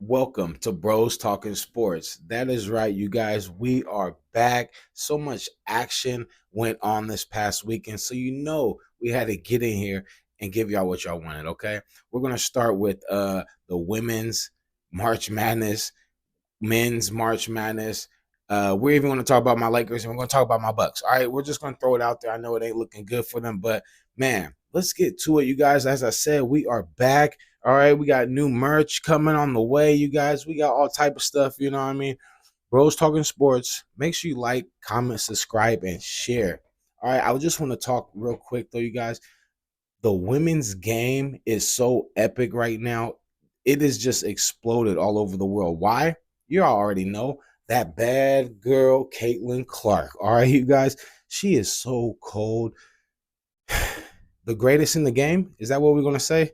Welcome to Bros Talking Sports. That is right, you guys. We are back. So much action went on this past weekend. So, we had to get in here and give y'all what y'all wanted, okay? We're going to start with the women's March Madness, men's March Madness. We're even going to talk about my Lakers and we're going to talk about my Bucks. All right, we're just going to throw it out there. I know it ain't looking good for them, but man, let's get to it, you guys. As I said, we are back. All right, we got new merch coming on the way, you guys. We got all type of stuff, you know what I mean? Bros Talking Sports. Make sure you like, comment, subscribe, and share. All right, I just want to talk real quick though, you guys. The women's game is so epic right now. It is just exploded all over the world. Why? You already know that bad girl, Caitlin Clark. All right, you guys. She is so cold. The greatest in the game. Is that what we're going to say?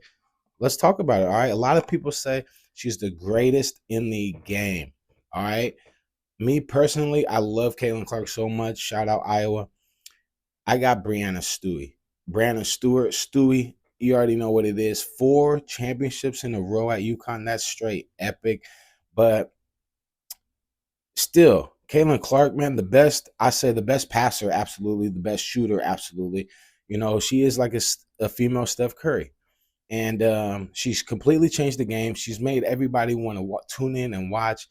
Let's talk about it. All right. A lot of people say she's the greatest in the game. All right. Me personally, I love Caitlin Clark so much. Shout out Iowa. I got Brianna Stewie. Brianna Stewart, Stewie, you already know what it is. 4 championships in a row at UConn. That's straight epic. But still, Caitlin Clark, man, I say the best passer, absolutely. The best shooter, absolutely. She is like a female Steph Curry. And she's completely changed the game. She's made everybody want to tune in and watch.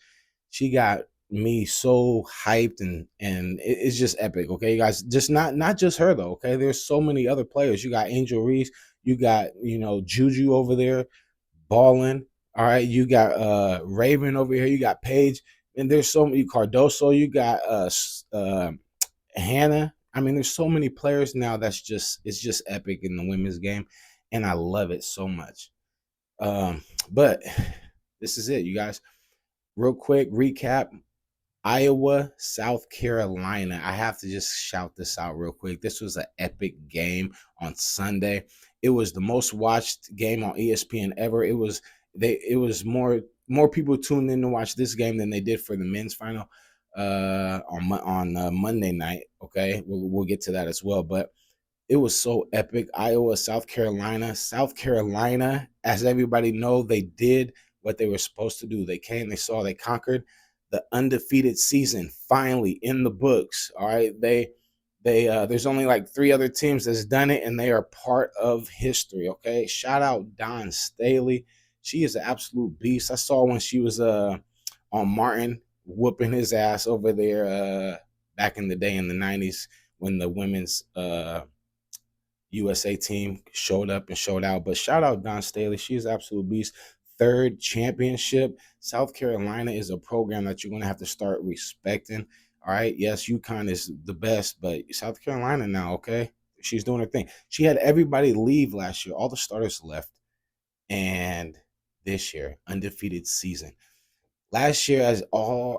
She got me so hyped, and it's just epic. Okay, you guys, just not just her though. Okay, there's so many other players. You got Angel Reese, you got Juju over there balling. All right, you got Raven over here. You got Paige, and there's so many Cardoso. You got Hannah. I mean, there's so many players now. It's just epic in the women's game, and I love it so much. But this is it, you guys. Real quick recap: Iowa, South Carolina. I have to just shout this out real quick. This was an epic game on Sunday. It was the most watched game on ESPN ever. It was more people tuned in to watch this game than they did for the men's final on Monday night. Okay, we'll get to that as well, but it was so epic. Iowa, South Carolina. South Carolina, as everybody know, they did what they were supposed to do. They came, they saw, they conquered. The undefeated season finally in the books. All right, there's only like 3 other teams that's done it, and they are part of history. Okay, shout out Don Staley. She is an absolute beast. I saw when she was on Martin whooping his ass over there back in the day in the 90s when the women's USA team showed up and showed out. But shout out Don Staley. She is absolute beast. 3rd championship. South Carolina is a program that you're going to have to start respecting. All right. Yes, UConn is the best, but South Carolina now, okay? She's doing her thing. She had everybody leave last year. All the starters left. And this year, undefeated season. Last year,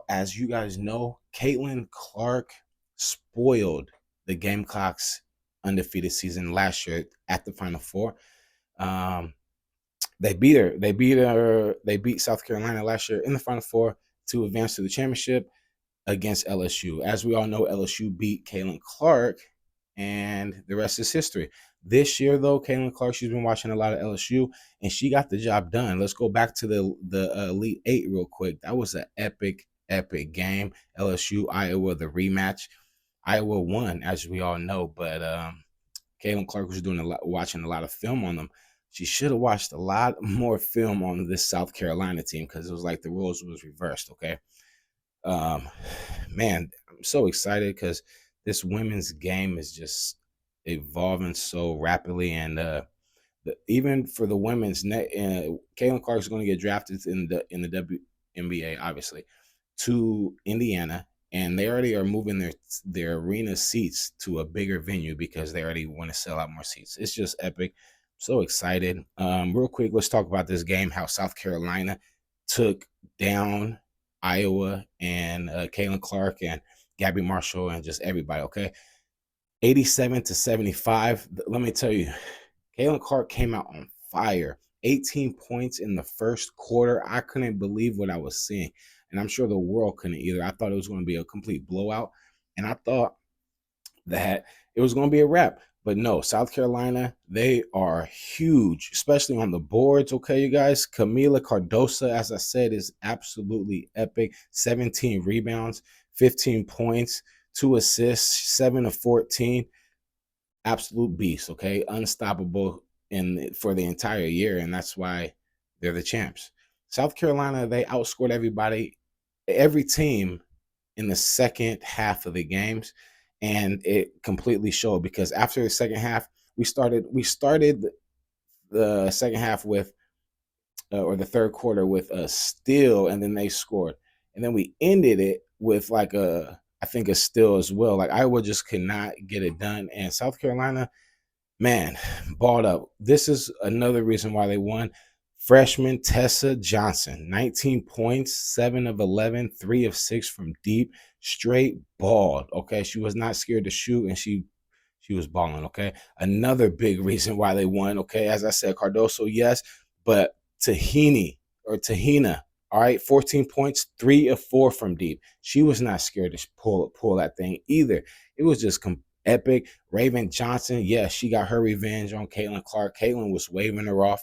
as you guys know, Caitlin Clark spoiled the Gamecocks undefeated season last year at the Final Four. They beat her. They beat South Carolina last year in the Final Four to advance to the championship against LSU. As we all know, LSU beat Caitlin Clark, and the rest is history. This year, though, Caitlin Clark, she's been watching a lot of LSU, and she got the job done. Let's go back to the Elite Eight real quick. That was an epic game. LSU, Iowa, the rematch. Iowa won, as we all know, but Caitlin Clark was watching a lot of film on them. She should have watched a lot more film on this South Carolina team because it was like the rules was reversed. Okay, man, I'm so excited because this women's game is just evolving so rapidly, and even for the women's net, Caitlin Clark is going to get drafted in the WNBA, obviously, to Indiana, and they already are moving their arena seats to a bigger venue because they already want to sell out more seats. It's just epic. So excited. Real quick, let's talk about this game. How South Carolina took down Iowa and Caitlin Clark and Gabby Marshall and just everybody. Okay, 87-75. Let me tell you, Caitlin Clark came out on fire. 18 points in the first quarter. I couldn't believe what I was seeing. And I'm sure the world couldn't either. I thought it was going to be a complete blowout. And I thought that it was going to be a wrap. But no, South Carolina, they are huge, especially on the boards. Okay, you guys. Camila Cardosa, as I said, is absolutely epic. 17 rebounds, 15 points, 2 assists, 7 of 14. Absolute beast. Okay, unstoppable in for the entire year, and that's why they're the champs. South Carolina, they outscored every team in the second half of the games, and it completely showed because after the second half, we started the second half with or the third quarter with a steal, and then they scored, and then we ended it with like a I think a steal as well. Like Iowa just could not get it done, and South Carolina, man, balled up. This is another reason why they won. Freshman Tessa Johnson, 19 points, 7 of 11, 3 of 6 from deep, straight balled. Okay, she was not scared to shoot, and she was balling. Okay, another big reason why they won. Okay, as I said, Cardoso, yes, but Tahina, all right, 14 points, 3 of 4 from deep. She was not scared to pull that thing either. It was just epic. Raven Johnson, yeah, she got her revenge on Caitlin Clark. Caitlin was waving her off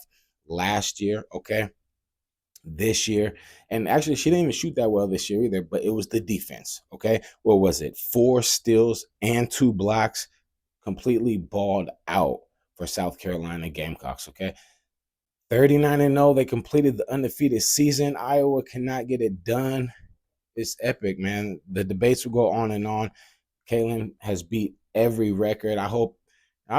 last year, okay, this year. And actually, she didn't even shoot that well this year either, but it was the defense, okay? What was it? 4 steals and 2 blocks, completely balled out for South Carolina Gamecocks, okay? 39-0, they completed the undefeated season. Iowa cannot get it done. It's epic, man. The debates will go on and on. Kaylin has beat every record. I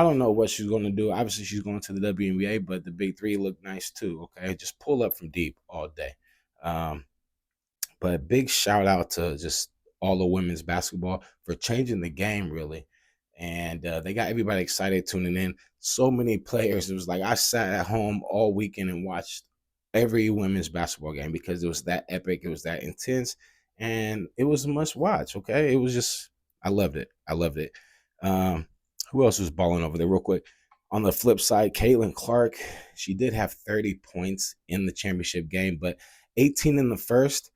don't know what she's going to do. Obviously, she's going to the WNBA, but the big three look nice too. Okay, just pull up from deep all day. Um, but big shout out to just all the women's basketball for changing the game, really. And they got everybody excited tuning in. So many players. It was like I sat at home all weekend and watched every women's basketball game because it was that epic. It was that intense. And it was a must watch. Okay. It was just, I loved it. I loved it. Um, who else was balling over there, real quick? On the flip side, Caitlin Clark, she did have 30 points in the championship game, but 18 in the first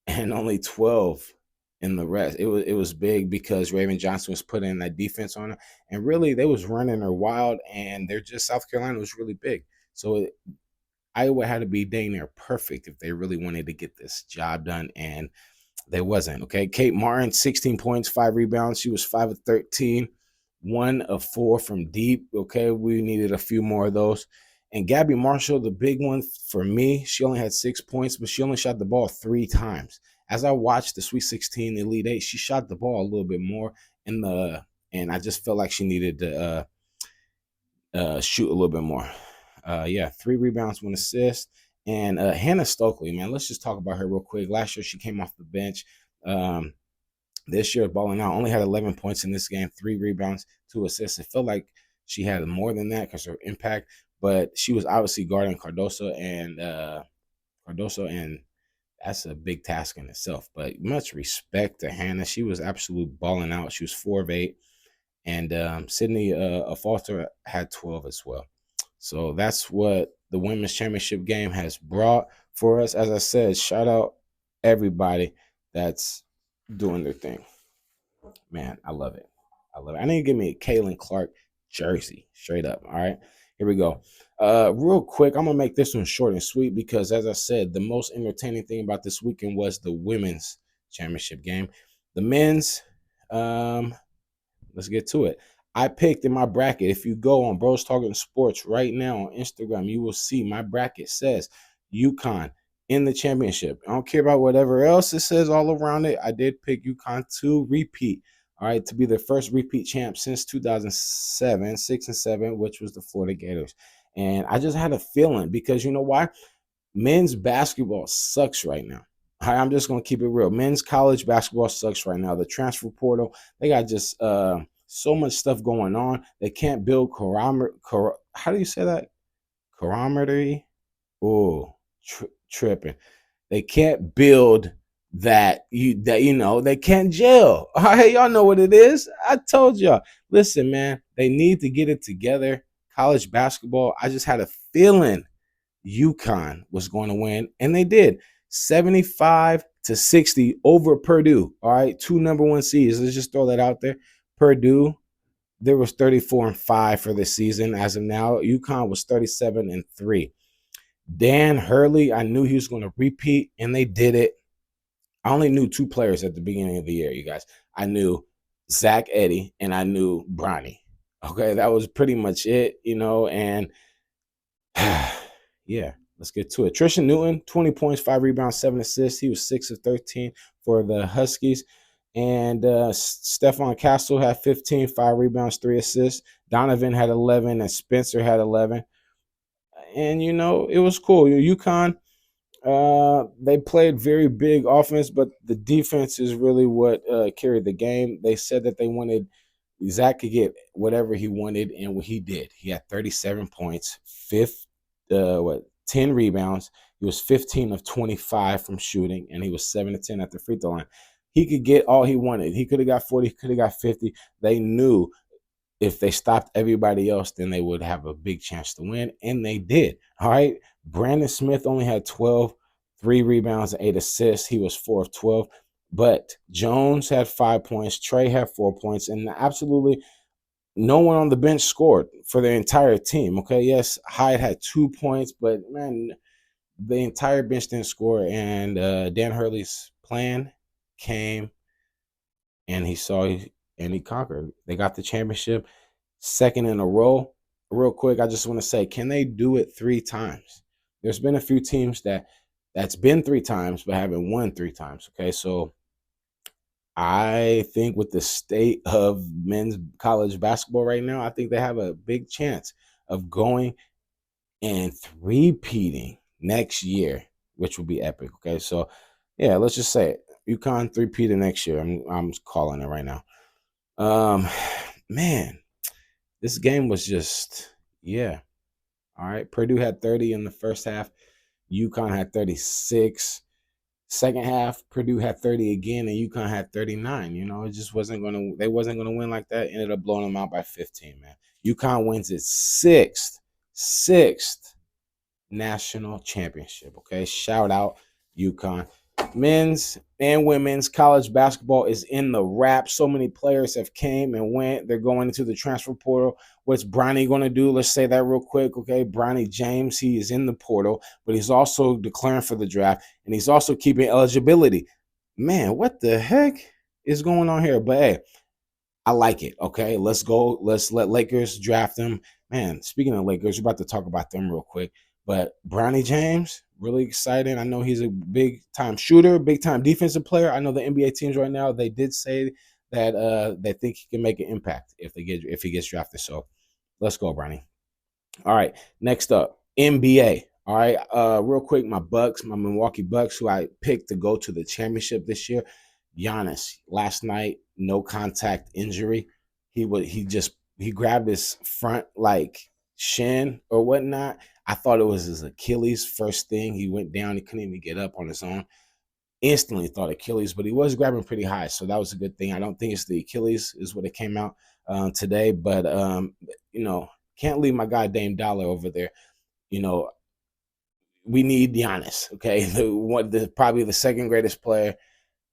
and only 12 in the rest. It was big because Raven Johnson was putting that defense on her, and really they was running her wild, and they're just South Carolina was really big. So Iowa had to be dang near perfect if they really wanted to get this job done, and they wasn't. Okay, Kate Martin, 16 points, 5 rebounds. She was 5 of 13, 1 of 4 from deep. Okay, we needed a few more of those. And Gabby Marshall, the big one for me, she only had 6 points, but she only shot the ball 3 times. As I watched the Sweet 16, the Elite Eight, she shot the ball a little bit more and I just felt like she needed to shoot a little bit more. Yeah, 3 rebounds, 1 assist. And Hannah Stokely, man, let's just talk about her real quick. Last year, she came off the bench. This year, balling out, only had 11 points in this game, 3 rebounds, 2 assists. It felt like she had more than that because her impact, but she was obviously guarding Cardoso, and that's a big task in itself. But much respect to Hannah. She was absolute balling out. She was 4 of 8. And Sydney Falter had 12 as well. So that's what the women's championship game has brought for us. As I said, shout out everybody that's doing their thing. Man, I love it. I love it. I need to give me a Caitlin Clark jersey, straight up. All right, here we go. Real quick, I'm gonna make this one short and sweet because, as I said, the most entertaining thing about this weekend was the women's championship game. The men's, let's get to it. I picked in my bracket. If you go on Bros Talking Sports right now on Instagram, you will see my bracket says UConn in the championship. I don't care about whatever else it says all around it. I did pick UConn to repeat. All right, to be the first repeat champ since 2007, 6 and 7, which was the Florida Gators. And I just had a feeling because you know why? Men's basketball sucks right now. I'm just going to keep it real. Men's college basketball sucks right now. The transfer portal, they got just so much stuff going on. They can't build how do you say that? Camaraderie? Oh, tripping. They can't build they can't gel. All right, y'all know what it is. I told y'all. Listen, man, they need to get it together. College basketball, I just had a feeling UConn was going to win, and they did. 75-60 over Purdue. All right, 2 number 1 seeds. Let's just throw that out there. Purdue there was 34-5 for the season. As of now, UConn was 37-3. Dan Hurley, I knew he was going to repeat, and they did it. I only knew two players at the beginning of the year, you guys. I knew Zach Edey and I knew Bronny. Okay, that was pretty much it, and yeah, let's get to it. Tristan Newton, 20 points, 5 rebounds, 7 assists. He was 6 of 13 for the Huskies. And Stephon Castle had 15, 5 rebounds, 3 assists. Donovan had 11, and Spencer had 11. And, it was cool. UConn, they played very big offense, but the defense is really what carried the game. They said that they wanted Zach could get whatever he wanted, and what he did. He had 37 points, 10 rebounds. He was 15 of 25 from shooting, and he was 7 of 10 at the free throw line. He could get all he wanted. He could have got 40, could have got 50. They knew if they stopped everybody else, then they would have a big chance to win, and they did. All right. Brandon Smith only had 12, 3 rebounds, and 8 assists. He was 4 of 12. But Jones had 5 points. Trey had 4 points, and absolutely no one on the bench scored for the entire team. Okay, yes, Hyde had 2 points, but man, the entire bench didn't score. And Dan Hurley's plan came, and he conquered. They got the championship, second in a row. Real quick, I just want to say, can they do it 3 times? There's been a few teams that's been 3 times but haven't won 3 times. Okay, so I think with the state of men's college basketball right now, I think they have a big chance of going and three-peating next year, which will be epic. Okay, so yeah, let's just say it. UConn three-peating next year. I'm calling it right now. Man, this game was just, yeah. All right, Purdue had 30 in the first half. UConn had 36. Second half, Purdue had 30 again, and UConn had 39. It just they wasn't gonna win like that. Ended up blowing them out by 15, man. UConn wins its sixth national championship. Okay, shout out UConn. Men's and women's college basketball is in the wrap. So many players have came and went. They're going into the transfer portal. What's Bronny going to do? Let's say that real quick, okay? Bronny James, he is in the portal, but he's also declaring for the draft, and he's also keeping eligibility. Man, what the heck is going on here? But hey, I like it, okay? Let's go. Let's let Lakers draft them. Man, speaking of Lakers, we're about to talk about them real quick. But Bronny James, really exciting. I know he's a big-time shooter, big-time defensive player. I know the NBA teams right now, they did say that they think he can make an impact if he gets drafted. So let's go, Bronny. All right, next up, NBA. All right, real quick, my Milwaukee Bucks, who I picked to go to the championship this year. Giannis, last night, no contact injury. He grabbed his front shin or whatnot. I thought it was his Achilles first thing. He went down. He couldn't even get up on his own. Instantly thought Achilles, but he was grabbing pretty high, so that was a good thing. I don't think it's the Achilles is what it came out today, but can't leave my guy Dame Dolla over there. We need Giannis. Okay, probably the second greatest player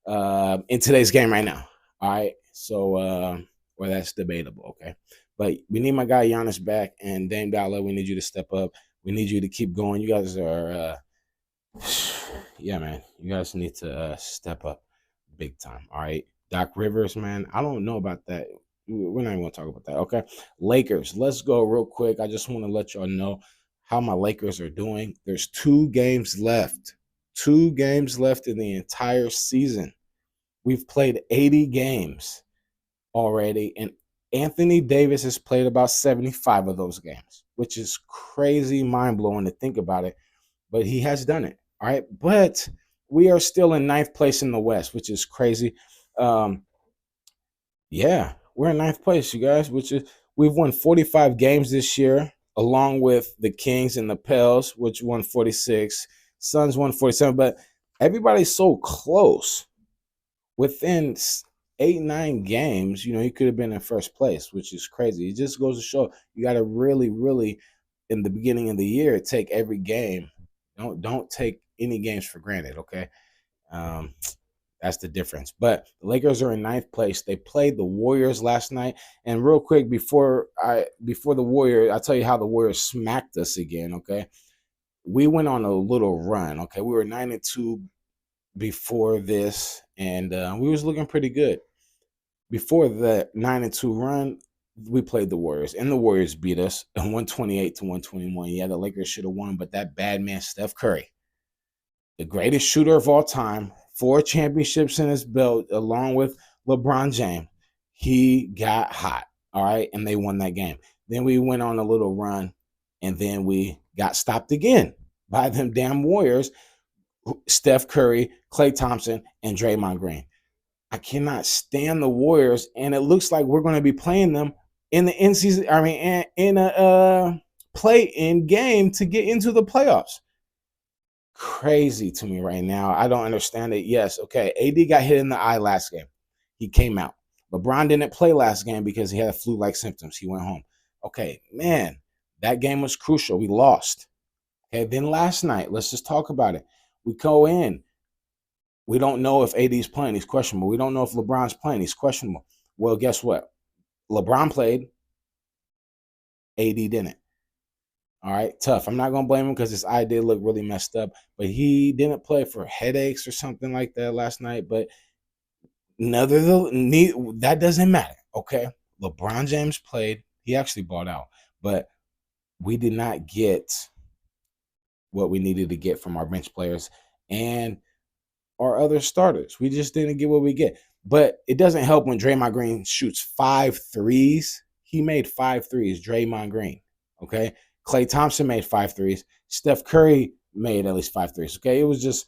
in today's game right now. All right, so well, that's debatable. Okay, but we need my guy Giannis back, and Dame Dolla, we need you to step up. We need you to keep going. You guys are, yeah, man. You guys need to step up big time. All right, Doc Rivers, man. I don't know about that. We're not even gonna talk about that. Okay, Lakers. Let's go real quick. I just want to let y'all know how my Lakers are doing. There's 2 games left. 2 games left in the entire season. We've played 80 games already, and Anthony Davis has played about 75 of those games, which is crazy, mind-blowing to think about it, but he has done it. All right, but we are still in 9th place in the West, which is crazy. Yeah, we're in 9th place, you guys, we've won 45 games this year, along with the Kings and the Pels, which won 46. Suns won 47, but everybody's so close. Within 8, 9 games, he could have been in first place, which is crazy. It just goes to show you got to really, really, in the beginning of the year, take every game. Don't take any games for granted, okay? That's the difference. But the Lakers are in ninth place. They played the Warriors last night. And real quick, before the Warriors, I'll tell you how the Warriors smacked us again. Okay, we went on a little run. Okay, we were 9-2 before this, and we was looking pretty good. Before the 9-2 run, we played the Warriors, and the Warriors beat us 128-121. Yeah, the Lakers should have won, but that bad man Steph Curry, the greatest shooter of all time, 4 championships in his belt, along with LeBron James, he got hot. All right, and they won that game. Then we went on a little run, and then we got stopped again by them damn Warriors. Steph Curry, Klay Thompson, and Draymond Green. I cannot stand the Warriors, and it looks like we're going to be playing them in the NCAA. I mean, in a play-in game to get into the playoffs. Crazy to me right now. I don't understand it. Yes, okay. AD got hit in the eye last game. He came out. LeBron didn't play last game because he had flu-like symptoms. He went home. Okay, man, that game was crucial. We lost. Okay, then last night, let's just talk about it. We go in. We don't know if AD's playing. He's questionable. We don't know if LeBron's playing. He's questionable. Well, guess what? LeBron played. AD didn't. All right, tough. I'm not going to blame him because his eye did look really messed up, but he didn't play for headaches or something like that last night. But that doesn't matter, okay? LeBron James played. He actually balled out, but we did not get what we needed to get from our bench players and our other starters. We just didn't get what we get. But it doesn't help when Draymond Green shoots 5 threes. He made 5 threes, Draymond Green, okay? Klay Thompson made 5 threes. Steph Curry made at least 5 threes, okay? It was just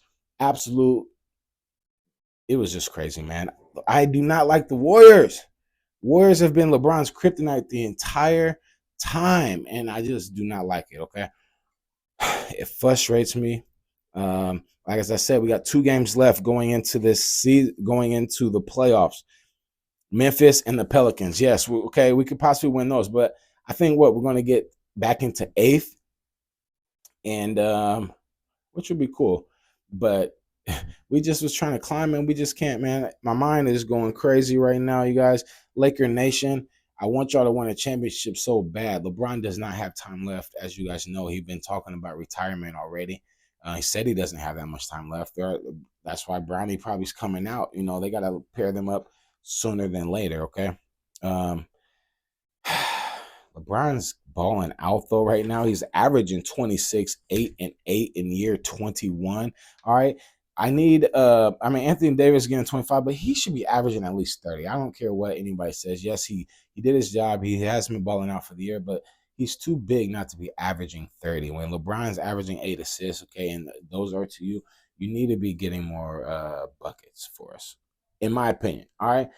crazy, man. I do not like the Warriors. Warriors have been LeBron's kryptonite the entire time, and I just do not like it, okay? It frustrates me. Like as I said, we got 2 games left going into this season, going into the playoffs. Memphis and the Pelicans. Yes, we could possibly win those, but I think we're going to get back into 8th, and which would be cool. But we just was trying to climb, and we just can't, man. My mind is going crazy right now, you guys. Laker Nation, I want y'all to win a championship so bad. LeBron does not have time left. As you guys know, he's been talking about retirement already. He said he doesn't have that much time left. That's why Brownie probably is coming out. You know, they got to pair them up sooner than later, okay? LeBron's balling out though right now. He's averaging 26, 8 and 8 in year 21. All right. Anthony Davis getting 25, but he should be averaging at least 30. I don't care what anybody says. Yes, he did his job. He has been balling out for the year, but he's too big not to be averaging 30. When LeBron's averaging 8 assists, okay, and those are to you, you need to be getting more buckets for us, in my opinion. All right.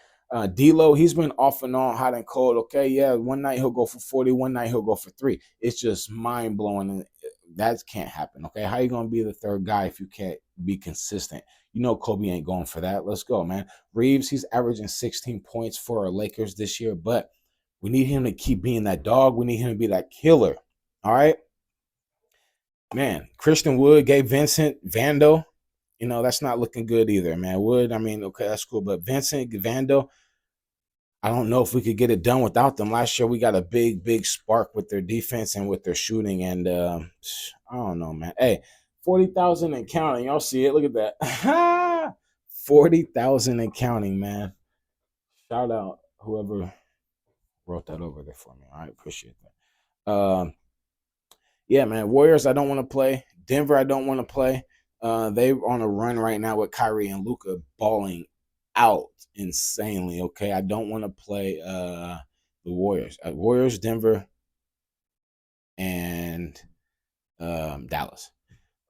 D'Lo, he's been off and on, hot and cold. Okay, yeah, one night he'll go for 40, one night he'll go for 3. It's just mind blowing, and that can't happen. Okay, how you gonna be the third guy if you can't be consistent? You know, Kobe ain't going for that. Let's go, man. Reeves, he's averaging 16 points for our Lakers this year, but we need him to keep being that dog. We need him to be that killer. All right, man. Christian Wood, Gabe Vincent, Vando. You know, that's not looking good either, man. Wood, I mean, okay, that's cool, but Vincent, Vando, I don't know if we could get it done without them. Last year, we got a big spark with their defense and with their shooting. And I don't know, man. Hey, 40,000 and counting. Y'all see it? Look at that. 40,000 and counting, man. Shout out whoever wrote that over there for me. I appreciate that. Yeah, man. Warriors, I don't want to play. Denver, I don't want to play. They're on a run right now with Kyrie and Luka balling out insanely. Okay, I don't want to play the Warriors. Warriors, Denver, and Dallas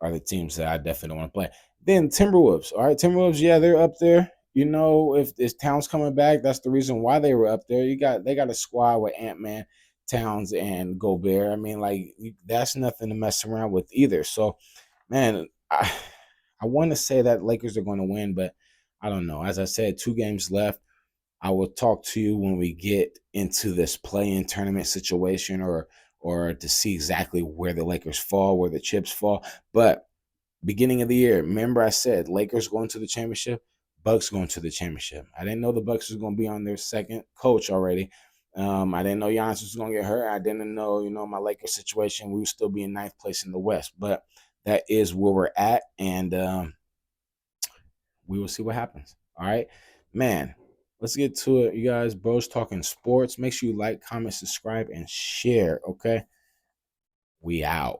are the teams that I definitely don't want to play. Then Timberwolves. All right, Timberwolves. Yeah, they're up there. You know, if Towns coming back, that's the reason why they were up there. They got a squad with Ant-Man, Towns, and Gobert. I mean, like that's nothing to mess around with either. So, man, I want to say that Lakers are going to win, but I don't know. As I said, 2 games left. I will talk to you when we get into this play-in tournament situation or to see exactly where the Lakers fall, where the chips fall. But beginning of the year, remember I said Lakers going to the championship, Bucks going to the championship. I didn't know the Bucks was going to be on their second coach already. I didn't know Giannis was going to get hurt. I didn't know, my Lakers situation. We would still be in ninth place in the West. But that is where we're at, and we will see what happens. All right, man. Let's get to it, you guys. Bros talking sports. Make sure you like, comment, subscribe, and share. Okay, we out.